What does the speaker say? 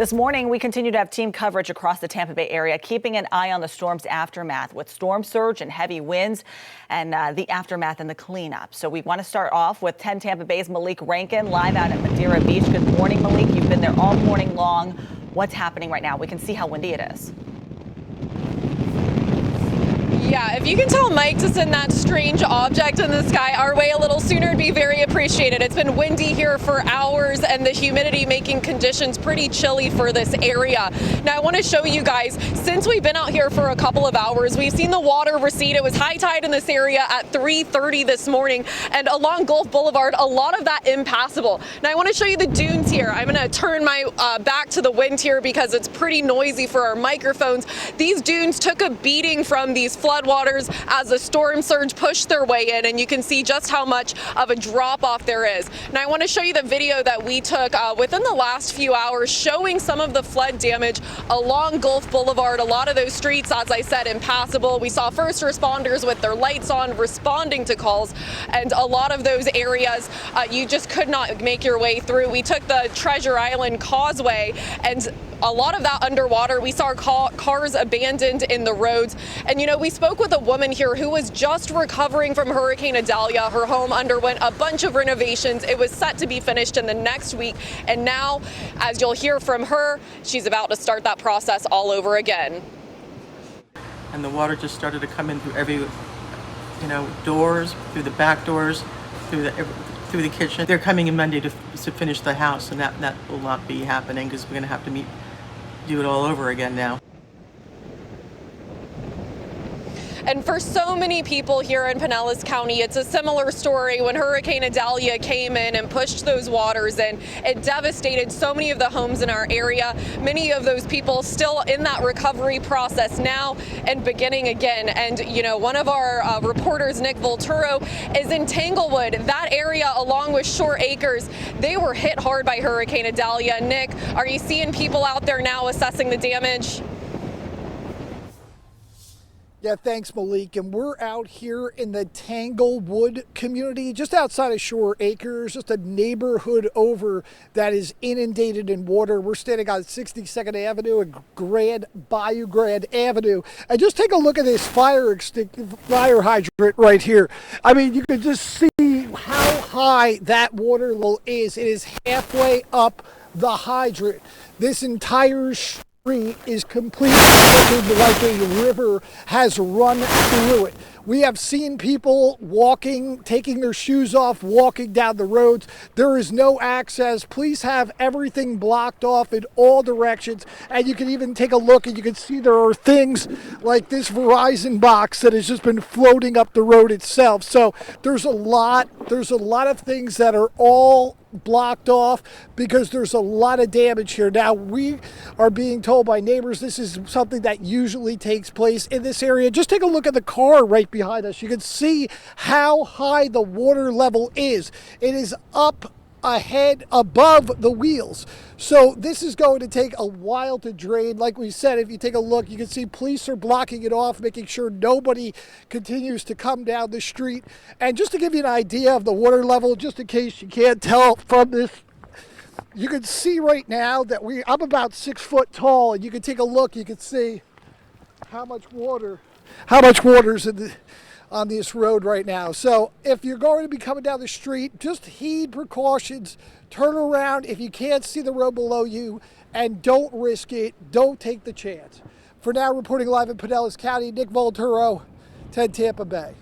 This morning, we continue to have team coverage across the Tampa Bay area, keeping an eye on the storm's aftermath with storm surge and heavy winds and the aftermath and the cleanup. So we want to start off with 10 Tampa Bay's Malik Rankin live out at Madeira Beach. Good morning, Malik. You've been there all morning long. What's happening right now? We can see how windy it is. Yeah, if you can tell Mike to send that strange object in the sky our way a little sooner, it'd be very appreciated. It's been windy here for hours and the humidity making conditions pretty chilly for this area. Now I want to show you guys, since we've been out here for a couple of hours, we've seen the water recede. It was high tide in this area at 3:30 this morning, and along Gulf Boulevard, a lot of that impassable. Now I want to show you the dunes here. I'm going to turn my back to the wind here because it's pretty noisy for our microphones. These dunes took a beating from these floodwaters as the storm surge pushed their way in, and you can see just how much of a drop off there is. Now I want to show you the video that we took within the last few hours showing some of the flood damage along Gulf Boulevard. A lot of those streets, as I said, impassable. We saw first responders with their lights on responding to calls, and a lot of those areas you just could not make your way through. We took the Treasure Island Causeway, and a lot of that underwater. We saw cars abandoned in the roads. And you know, we spoke with a woman here who was just recovering from Hurricane Idalia. Her home underwent a bunch of renovations. It was set to be finished in the next week. And now, as you'll hear from her, she's about to start that process all over again. And the water just started to come in through every, doors, through the back doors, through the kitchen. They're coming in Monday to finish the house, and that will not be happening because we're going to have to do it all over again now. And for so many people here in Pinellas County, it's a similar story. When Hurricane Idalia came in and pushed those waters in, it devastated so many of the homes in our area. Many of those people still in that recovery process now and beginning again. And, one of our reporters, Nick Volturo, is in Tanglewood. That area, along with Shore Acres, they were hit hard by Hurricane Idalia. Nick, are you seeing people out there now assessing the damage? Yeah, thanks, Malik. And we're out here in the Tanglewood community, just outside of Shore Acres, just a neighborhood over that is inundated in water. We're standing on 62nd Avenue and Bayou Grand Avenue. And just take a look at this fire hydrant right here. I mean, you can just see how high that water level is. It is halfway up the hydrant. This entire street is completely looking like a river has run through it. We have seen people walking, taking their shoes off, walking down the roads. There is no access. Police have everything blocked off in all directions. And you can even take a look and you can see there are things like this Verizon box that has just been floating up the road itself. So there's a lot of things that are all blocked off because there's a lot of damage here. Now, we are being told by neighbors this is something that usually takes place in this area. Just take a look at the car right behind us. You can see how high the water level is. It is up ahead above the wheels. So this is going to take a while to drain. Like we said, if you take a look, you can see police are blocking it off, making sure nobody continues to come down the street. And just to give you an idea of the water level, just in case you can't tell from this, you can see right now that I'm about 6 foot tall, and you can take a look, you can see how much water is on this road right now. So if you're going to be coming down the street, just heed precautions, turn around if you can't see the road below you, and don't risk it. Don't take the chance. For now, reporting live in Pinellas County, Nick Volturo, 10 Tampa Bay.